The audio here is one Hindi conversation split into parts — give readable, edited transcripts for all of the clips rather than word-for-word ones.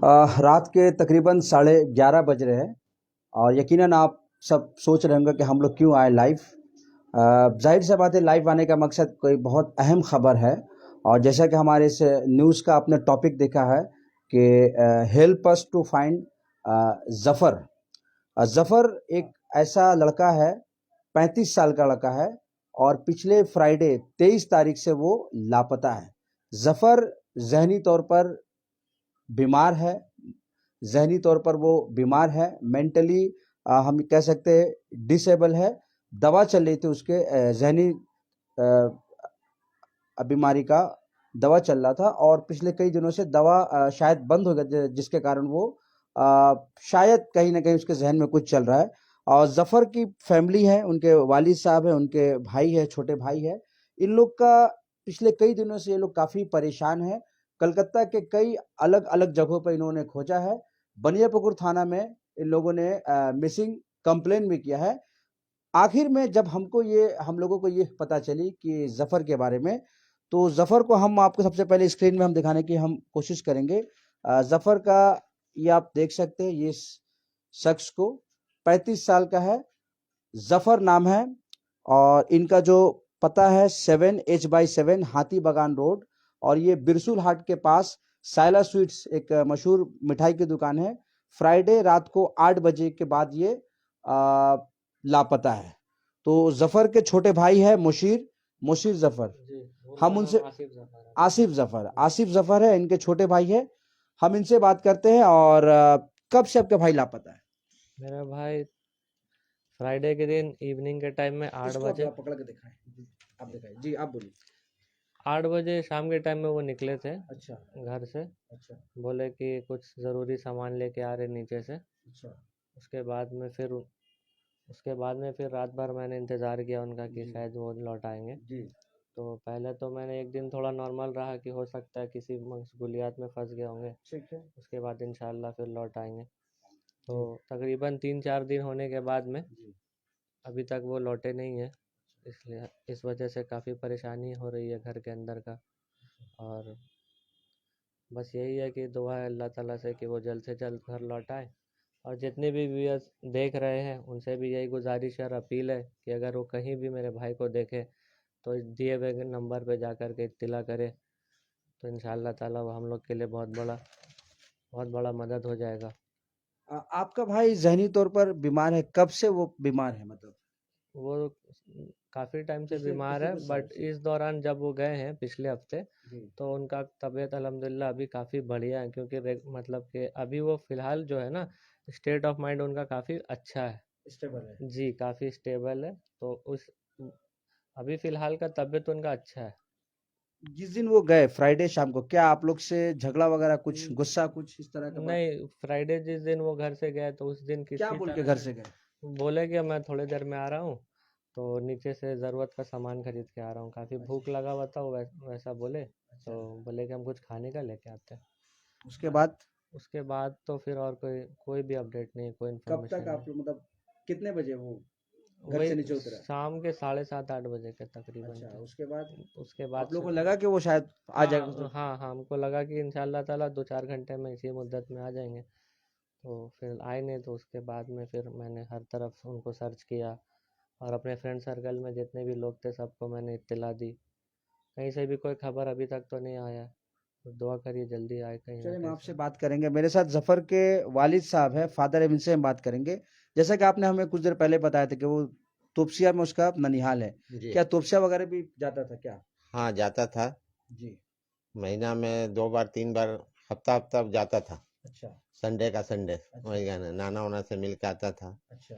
रात के तकरीबन 11:30 बज रहे हैं और यकीनन आप सब सोच रहे होंगे कि हम लोग क्यों आए लाइव। जाहिर सी बात है, लाइव आने का मकसद कोई बहुत अहम खबर है और जैसा कि हमारे इस न्यूज़ का आपने टॉपिक देखा है कि help us to find Zafar. Zafar एक ऐसा लड़का है, 35 साल का लड़का है और पिछले फ्राइडे 23 तारीख से वो लापता है। जफ़र जहनी तौर पर बीमार है, जहनी तौर पर वो बीमार है, मेंटली हम कह सकते हैं डिसेबल है। दवा चल रही थी उसके जहनी बीमारी का दवा चल रहा था और पिछले कई दिनों से दवा शायद बंद हो गया, जिसके कारण वो शायद कहीं ना कहीं उसके जहन में कुछ चल रहा है। और जफ़र की फैमिली है, उनके वालिद साहब है, उनके भाई है, छोटे भाई है। इन लोग का पिछले कई दिनों से ये लोग काफ़ी परेशान है। कलकत्ता के कई अलग अलग जगहों पर इन्होंने खोजा है। बनियापुकुर थाना में इन लोगों ने मिसिंग कंप्लेन भी किया है। आखिर में जब हम लोगों को ये पता चली कि जफ़र के बारे में, तो जफ़र को हम आपको सबसे पहले स्क्रीन में हम दिखाने की हम कोशिश करेंगे। जफ़र का ये आप देख सकते हैं, ये शख्स को 35 साल का है, जफ़र नाम है और इनका जो पता है 7H/7 हाथी बागान रोड और ये बिरसुल हाट के पास साइला स्वीट्स एक मशहूर मिठाई की दुकान है। फ्राइडे रात को 8 बजे के बाद ये लापता है। तो जफ़र के छोटे भाई है मुशीर जफ़र, हम उनसे आसिफ जफ़र है, इनके छोटे भाई है। हम इनसे बात करते हैं। और कब से आपका भाई लापता है? मेरा भाई फ्राइडे के दिन इवनिंग के टाइम में 8 बजे पकड़ के दिखाएं जी, आप दिखाएं जी, आप बोलिए। 8 बजे शाम के टाइम में वो निकले थे अच्छा घर से। अच्छा बोले कि कुछ ज़रूरी सामान लेके आ रहे नीचे से। अच्छा उसके बाद में फिर उसके बाद में फिर रात भर मैंने इंतज़ार किया उनका कि जी शायद वो लौट आएंगे। जी तो पहले तो मैंने एक दिन थोड़ा नॉर्मल रहा कि हो सकता है किसी मशगूलियात में फंस गए होंगे। ठीक है उसके बाद इंशाल्लाह फिर लौट आएंगे। तो जी तकरीबन 3-4 दिन होने के बाद में जी अभी तक वो लौटे नहीं है। इसलिए इस वजह से काफ़ी परेशानी हो रही है घर के अंदर का। और बस यही है कि दुआ है अल्लाह ताला से कि वो जल्द से जल्द घर लौट आए। और जितने भी व्यूअर्स देख रहे हैं उनसे भी यही गुजारिश और अपील है कि अगर वो कहीं भी मेरे भाई को देखे तो इस दिए हुए नंबर पे जा कर के इत्तिला करे, तो इंशाअल्लाह ताला वो हम लोग के लिए बहुत बड़ा मदद हो जाएगा। आपका भाई जहनी तौर पर बीमार है, कब से वो बीमार है? मतलब वो काफ़ी टाइम से पिछले बीमार पिछले है, कुछ सालों बट से? इस दौरान जब वो गए हैं पिछले हफ्ते, जी तो उनका तबीयत अल्हम्दुलिल्लाह अभी काफ़ी बढ़िया है। क्योंकि मतलब कि अभी वो फ़िलहाल जो है ना, स्टेट ऑफ माइंड उनका काफ़ी अच्छा है। स्टेबल है। जी, काफ़ी स्टेबल है। तो उस अभी फ़िलहाल का तबीयत उनका अच्छा है। जिस दिन वो गए फ्राइडे शाम को, क्या आप लोग से झगड़ा वगैरह, कुछ गुस्सा, कुछ इस तरह का बात? नहीं, फ्राइडे जिस दिन वो घर से गए तो उस दिन क्या किसी बोल के तरह घर से से गए? बोले कि मैं थोड़ी देर में आ रहा हूँ, तो नीचे से ज़रूरत का सामान खरीद के आ रहा हूँ। काफ़ी भूख लगा हुआ था, वैसा बोले। अच्छा, तो बोले कि हम कुछ खाने का लेके आते हैं। उसके बस बाद उसके बाद तो फिर और कोई कोई भी अपडेट नहीं, कोई कब इन्फॉर्मेशन तक नहीं। आप लोग, मतलब कितने बजे वो घर वही से नीचे उतरा? शाम के 7:30-8 बजे के तकरीबन अच्छा, थे। उसके बाद उसके बाद आप लोग से को लगा कि वो शायद आ जाएगा उस हाँ दिन? हाँ हाँ, हमको लगा कि इंशाल्लाह ताला 2-4 घंटे में इसी मुद्दत में आ जाएंगे। तो फिर आए नहीं। तो उसके बाद में फिर मैंने हर तरफ उनको सर्च किया और अपने फ्रेंड सर्कल में जितने भी लोग थे सबको मैंने इत्तला दी। कहीं से भी कोई खबर अभी तक तो नहीं आया। तो दुआ करिए जल्दी आए कहीं ना चलिए, हम कहीं आपसे से। बात करेंगे। मेरे साथ जफर के वालिद साहब है, फादर है, इनसे हम बात करेंगे। जैसा कि आपने हमें कुछ देर पहले बताया था कि वो तोपसिया में उसका ननिहाल है। जी क्या तोपसिया वगैरह भी जाता था क्या? हाँ, जाता था। जी महीना में 2 बार 3 बार, हफ्ता हफ्ता जाता था। अच्छा संडे का संडे अच्छा वही गाना नाना वाना से मिल के आता था। अच्छा।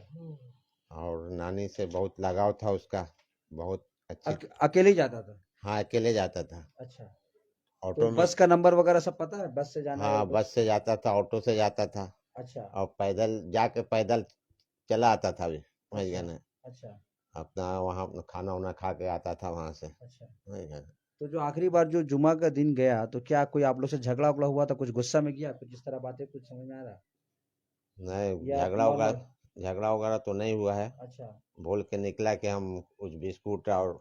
और नानी से बहुत लगाव था उसका, बहुत अच्छी। अकेले ही जाता था? हाँ, अकेले जाता था अच्छा। तो ऑटो में। बस का नंबर वगैरह सब पता है? बस से जाना है या हाँ, कुछ? बस से जाता था, ऑटो से जाता था। अच्छा और पैदल जाके पैदल चला आता था भी वही अच्छा गाना। अच्छा अपना वहाँ अपना खाना वाना खा के आता था वहाँ से अच्छा। वही गाना। तो जो आखिरी बार जो जुमा का दिन गया, तो क्या कोई आप लोग से झगड़ा उगड़ा हुआ था? कुछ गुस्सा में किया कुछ, इस तरह बातें कुछ समझ में आ रहा नहीं, या झगड़ा नॉर्मल? वगैरह झगड़ा वगैरह तो नहीं हुआ है। अच्छा। बोल के निकला कि हम कुछ बिस्कुट और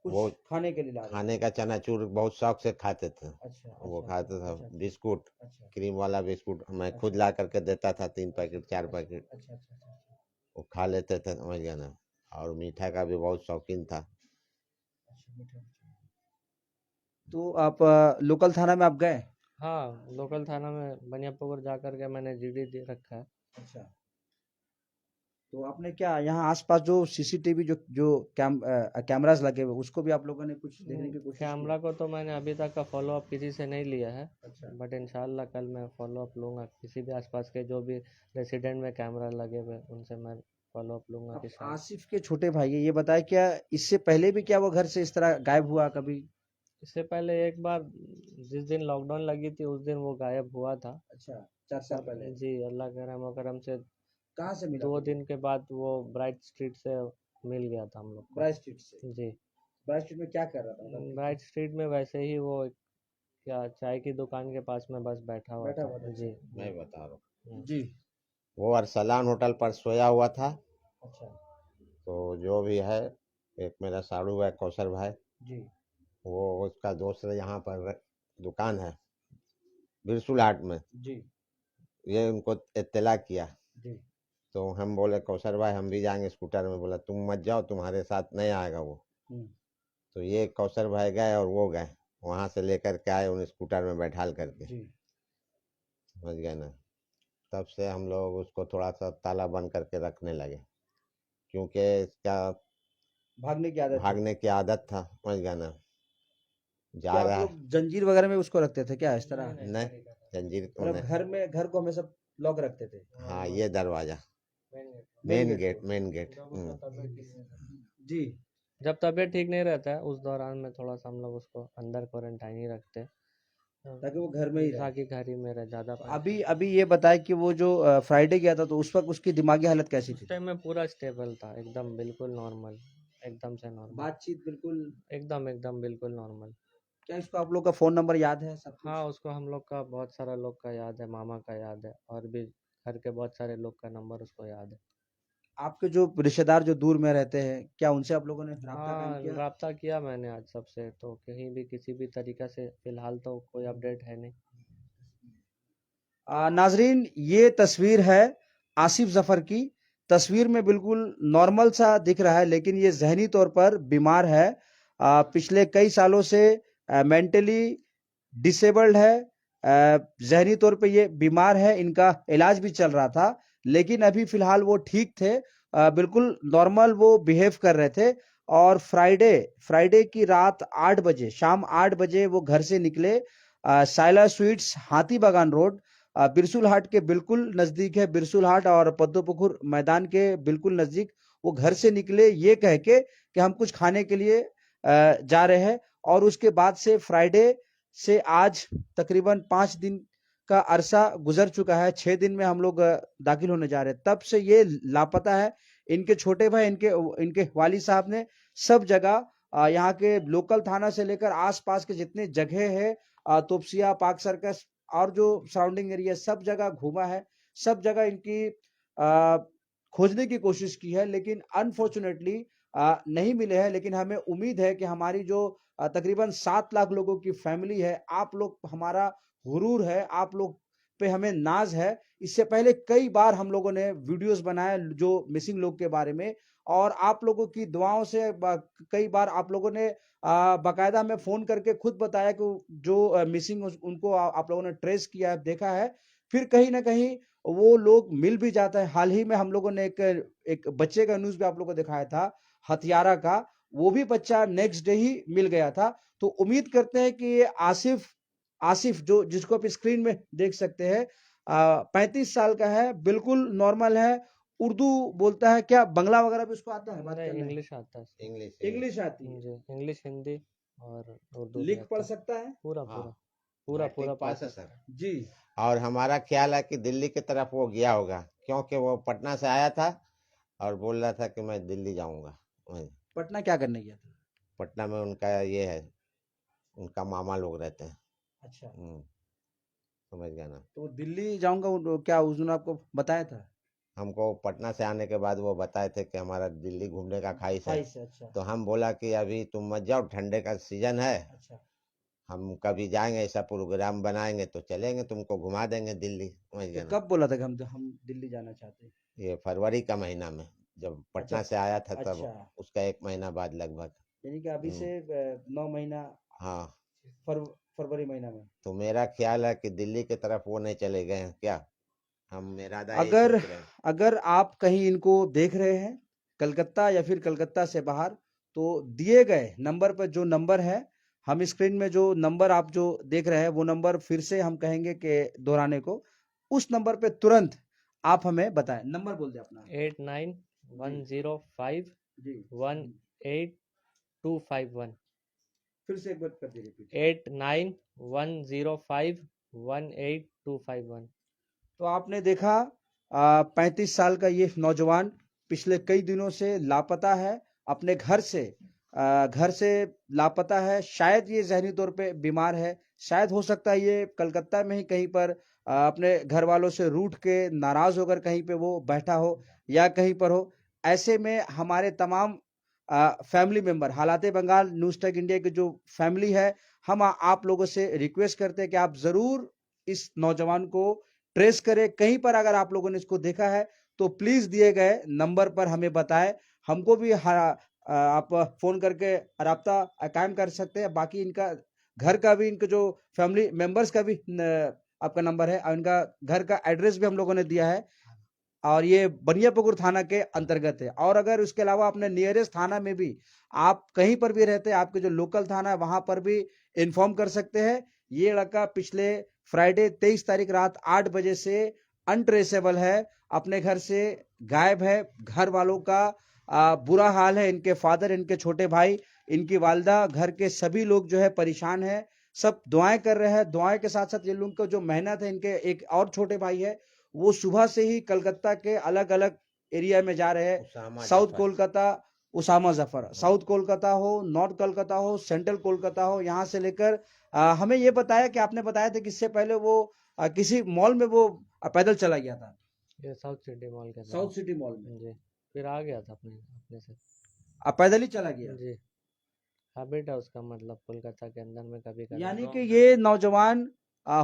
कुछ वो खाने के लिए ला रहे थे। खाने का चनाचूर बहुत शौक से खाते थे। अच्छा वो अच्छा खाते अच्छा थे अच्छा बिस्कुट, अच्छा क्रीम वाला बिस्कुट मैं खुद अच्छा ला करके देता था, 3 पैकेट 4 अच्छा पैकेट अच्छा अच्छा अच्छा अच्छा वो खा लेते थे, समझ गए ना। और मीठा का भी बहुत शौकीन था। अच्छा, मीठा मीठा। तो आप लोकल थाना में आप गए? हाँ, लोकल थाना में बनियापुर जा कर के मैंने जीडी दे रखा है। अच्छा, तो आपने क्या यहाँ आसपास जो सीसीटीवी जो जो कैमरास लगे हुए उसको भी आप लोगों ने कुछ देखने की कोशिश कैमरा की? को तो मैंने अभी तक का फॉलो अप किसी से नहीं लिया है, अच्छा बट इंशाल्लाह कल मैं फॉलो अप लूँगा। किसी भी आसपास के जो भी रेसिडेंट में कैमरा लगे हुए उनसे मैं फॉलो अप लूँगा कि आप शायद। आसिफ के छोटे भाई हैं, ये बताए क्या इससे पहले भी क्या वो घर से इस तरह गायब हुआ कभी? इससे पहले एक बार जिस दिन लॉकडाउन लगी थी उस दिन वो गायब हुआ था। अच्छा, 4 साल पर पहले। जी अल्लाह के रहम व करम से कहाँ से मिला 2 था वो? दिन के बाद वो ब्राइट स्ट्रीट से मिल गया था हम लोग को। ब्राइट स्ट्रीट से। जी, ब्राइट स्ट्रीट में क्या कर रहा था, मतलब ब्राइट स्ट्रीट में वैसे ही वो क्या चाय की दुकान के पास में बस बैठा हुआ बैठा था। हुआ था? अच्छा जी, मैं जी। बता रहा हूँ, जी। वो अरसलान होटल पर सोया हुआ था। अच्छा तो जो भी है, एक मेरा साड़ू है कौशल भाई, जी वो उसका दोस्त है, यहाँ पर दुकान है बिरसुल हाट में। जी ये उनको इत्तला किया, जी तो हम बोले कौशल भाई हम भी जाएंगे स्कूटर में। बोला तुम मत जाओ, तुम्हारे साथ नहीं आएगा वो। हम्म, तो ये कौशल भाई गए और वो गए, वहाँ से लेकर के आए उन्हें स्कूटर में बैठाल करके, जी। समझ गए ना। तब से हम लोग उसको थोड़ा सा ताला बंद करके रखने लगे, क्योंकि इसका भागने की आदत थी? भागने की आदत था, समझ गए ना। क्या जा आप रहा है। लोग जंजीर वगैरह में उसको रखते थे क्या इस तरह? नहीं, जंजीर को मतलब नहीं। घर को हमेशा लॉक रखते थे? हाँ, ये दरवाजा, मेन मेन गेट गेट, को? Main gate. जी जब तबीयत ठीक नहीं रहता है उस दौरान में थोड़ा सा हम लोग उसको अंदर क्वारंटाइन ही रखते हैं, ताकि वो घर में ही रहे। ताकि घर ही में रहे, ज़्यादा तो अभी अभी ये बताए कि वो जो फ्राइडे गया था तो उस वक्त उसकी दिमागी हालत कैसी उस थी? टाइम में पूरा स्टेबल था, एकदम बिल्कुल नॉर्मल, एकदम से नॉर्मल, बातचीत बिल्कुल? एकदम एकदम बिल्कुल नॉर्मल। क्या इसको आप लोग का फोन नंबर याद है सब कुछ? हाँ, उसको हम लोग का बहुत सारा लोग का याद है, मामा का याद है, और भी घर के बहुत सारे लोग का नंबर उसको याद है। आपके जो रिश्तेदार जो दूर में रहते हैं क्या उनसे आप लोगों ने राब्ता कायम हाँ, किया? राब्ता किया मैंने आज सबसे, तो कहीं भी किसी भी तरीक़ा से फ़िलहाल तो कोई अपडेट है नहीं। नाजरीन ये तस्वीर है आसिफ जफर की। तस्वीर में बिल्कुल नॉर्मल सा दिख रहा है लेकिन ये जहनी तौर पर बीमार है। पिछले कई सालों से मेंटली डिसेबल्ड है। जहनी तौर पे ये बीमार है, इनका इलाज भी चल रहा था लेकिन अभी फिलहाल वो ठीक थे। बिल्कुल नॉर्मल वो बिहेव कर रहे थे। और फ्राइडे फ्राइडे की रात 8 बजे, शाम 8 बजे वो घर से निकले। साइला स्वीट्स, हाथी बागान रोड, बिरसुल हाट के बिल्कुल नजदीक है। बिरसुल हाट और पद्मपुकुर मैदान के बिल्कुल नजदीक वो घर से निकले ये कह के कि हम कुछ खाने के लिए जा रहे हैं। और उसके बाद से फ्राइडे से आज तकरीबन 5 दिन का अरसा गुजर चुका है। 6 दिन में हम लोग दाखिल होने जा रहे हैं, तब से ये लापता है। इनके छोटे भाई, इनके इनके वालिद साहब ने सब जगह यहाँ के लोकल थाना से लेकर आसपास के जितने जगह है, तोपसिया, पार्क सर्कस और जो सराउंडिंग एरिया, सब जगह घूमा है। सब जगह इनकी खोजने की कोशिश की है लेकिन अनफॉर्चुनेटली नहीं मिले हैं। लेकिन हमें उम्मीद है कि हमारी जो तकरीबन 7 लाख लोगों की फैमिली है, आप लोग हमारा गुरूर है, आप लोग पे हमें नाज है। इससे पहले कई बार हम लोगों ने वीडियोस बनाए जो मिसिंग लोग के बारे में, और आप लोगों की दुआओं से कई बार आप लोगों ने बाकायदा हमें फोन करके खुद बताया कि जो मिसिंग उनको आप लोगों ने ट्रेस किया है, देखा है। फिर कहीं ना कहीं वो लोग मिल भी जाता है। हाल ही में हम लोगों ने एक बच्चे का न्यूज भी आप लोगों को दिखाया था, हथियारा का। वो भी बच्चा नेक्स्ट डे ही मिल गया था। तो उम्मीद करते हैं कि ये आसिफ आसिफ जो जिसको आप स्क्रीन में देख सकते हैं, 35 साल का है, बिल्कुल नॉर्मल है। उर्दू बोलता है, क्या बंगला वगैरह भी उसको आता है बात नहीं, करने? इंग्लिश आता है उसको। इंग्लिश, इंग्लिश आती है? जी, इंग्लिश, हिंदी और उर्दू भी लिख आता पढ़ है। सकता है? पूरा हाँ, पूरा पूरा पूरा मैट्रिक पास पास है है। सर। जी। और हमारा ख्याल है कि दिल्ली की तरफ वो गया होगा, क्योंकि वो पटना से आया था और बोल रहा था कि मैं दिल्ली जाऊंगा। पटना क्या करने गया था? पटना में उनका ये है, उनका मामा लोग रहते हैं। अच्छा, समझ गया ना। तो दिल्ली जाऊंगा क्या उसने आपको बताया था? हमको पटना से आने के बाद वो बताए थे कि हमारा दिल्ली घूमने का ख्वाहिश है। अच्छा तो हम बोला कि अभी तुम मत जाओ, ठंडे का सीजन है, अच्छा हम कभी जाएंगे, ऐसा प्रोग्राम बनाएंगे तो चलेंगे, तुमको घुमा देंगे दिल्ली, समझ तो गए ना। कब बोला था कि हम दिल्ली जाना चाहते हैं? ये फरवरी का महीना में जब अच्छा पटना से आया था, तब अच्छा, उसका 1 महीना बाद लगभग। यानी कि अभी से 9 महीना, हाँ, फरवरी महीना में। तो मेरा ख्याल है कि दिल्ली की तरफ वो नहीं चले गए हैं क्या, हम इरादा यही अगर सोच रहे हैं। अगर आप कहीं इनको देख रहे हैं कलकत्ता या फिर कलकत्ता से बाहर, तो दिए गए नंबर पर, जो नंबर है, हम स्क्रीन में जो नंबर आप जो देख रहे हैं वो नंबर फिर से हम कहेंगे कि दोहराने को, उस नंबर पे तुरंत आप हमें बताएं। नंबर बोल दें अपना। 8910518251। जी, फिर से एक बार कर दीजिए रिपीट। 8910518251। तो आपने देखा 35 साल का ये नौजवान पिछले कई दिनों से लापता है, अपने घर से लापता है। शायद ये जहनी तौर पे बीमार है, शायद हो सकता है ये कलकत्ता में ही कहीं पर अपने घर वालों से रूठ के नाराज होकर कहीं पे वो बैठा हो या कहीं पर हो। ऐसे में हमारे तमाम फैमिली मेंबर, हालाते बंगाल न्यूज़ टेक इंडिया की जो फैमिली है, हम आप लोगों से रिक्वेस्ट करते हैं कि आप जरूर इस नौजवान को ट्रेस करें। कहीं पर अगर आप लोगों ने इसको देखा है तो प्लीज दिए गए नंबर पर हमें बताएं। हमको भी आप फोन करके राब्ता कायम कर सकते हैं। बाकी इनका घर का भी, इनके जो फैमिली मेंबर्स का भी आपका नंबर है और इनका घर का एड्रेस भी हम लोगों ने दिया है, और ये बनियापुकुर थाना के अंतर्गत है। और अगर उसके अलावा अपने नियरेस्ट थाना में भी आप कहीं पर भी रहते हैं, आपके जो लोकल थाना है वहां पर भी इन्फॉर्म कर सकते हैं। ये लड़का पिछले फ्राइडे 23 तारीख रात 8 बजे से अनट्रेसेबल है, अपने घर से गायब है। घर वालों का बुरा हाल है, इनके फादर, इनके छोटे भाई, इनकी वालदा, घर के सभी लोग जो है परेशान है। सब दुआएं कर रहे हैं। दुआएं के साथ साथ ये लोग को जो मेहनत है, इनके एक और छोटे भाई है, वो सुबह से ही कलकत्ता के अलग अलग एरिया में जा रहे हैं। उसामा साउथ जफर। कोलकाता, उसामा जफर, साउथ कोलकाता हो, नॉर्थ कोलकाता हो, सेंट्रल कोलकाता हो, यहाँ से लेकर हमें ये बताया कि आपने बताया था कि इससे पहले वो किसी मॉल में वो पैदल चला गया था, ये साउथ सिटी मॉल के साउथ तरफ। सिटी मॉल में। जी, फिर आ गया था अपने से। पैदल ही चला गया। जी, हैबिट है उसका, मतलब कोलकाता के अंदर में कभी कभी। यानी कि ये नौजवान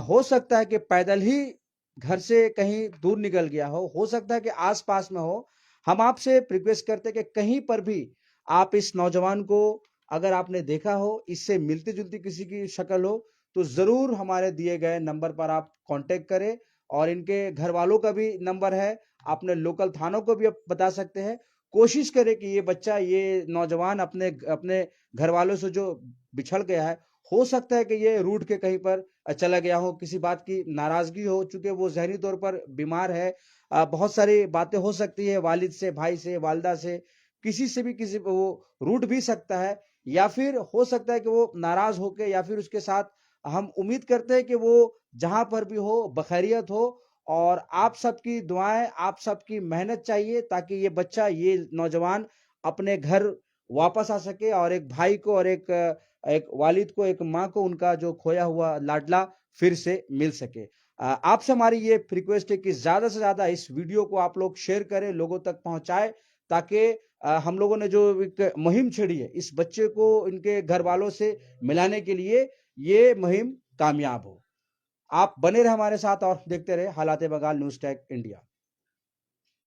हो सकता है कि पैदल ही घर से कहीं दूर निकल गया हो सकता है कि आसपास में हो। हम आपसे रिक्वेस्ट करते हैं कि कहीं पर भी आप इस नौजवान को अगर आपने देखा हो, इससे मिलती जुलती किसी की शक्ल हो, तो जरूर हमारे दिए गए नंबर पर आप कांटेक्ट करें। और इनके घर वालों का भी नंबर है, अपने लोकल थानों को भी आप बता सकते हैं। कोशिश करें कि ये बच्चा, ये नौजवान अपने अपने घर वालों से जो बिछड़ गया है, हो सकता है कि ये रूठ के कहीं पर चला गया हो, किसी बात की नाराजगी हो, चूंकि वो जहनी तौर पर बीमार है। बहुत सारी बातें हो सकती है, वालिद से, भाई से, वालदा से, किसी से भी, किसी वो रूठ भी सकता है। या फिर हो सकता है कि वो नाराज होके, या फिर उसके साथ हम उम्मीद करते हैं कि वो जहां पर भी हो बखैरियत हो। और आप सबकी दुआएं, आप सबकी मेहनत चाहिए ताकि ये बच्चा, ये नौजवान अपने घर वापस आ सके और एक भाई को और एक वालिद को, एक माँ को, उनका जो खोया हुआ लाडला फिर से मिल सके। आपसे हमारी ये रिक्वेस्ट है कि ज्यादा से ज्यादा इस वीडियो को आप लोग शेयर करें, लोगों तक पहुंचाएं, ताकि हम लोगों ने जो एक मुहिम छेड़ी है इस बच्चे को इनके घर वालों से मिलाने के लिए, ये मुहिम कामयाब हो। आप बने रहे हमारे साथ और देखते रहे हालाते बंगाल न्यूज़ टेक इंडिया।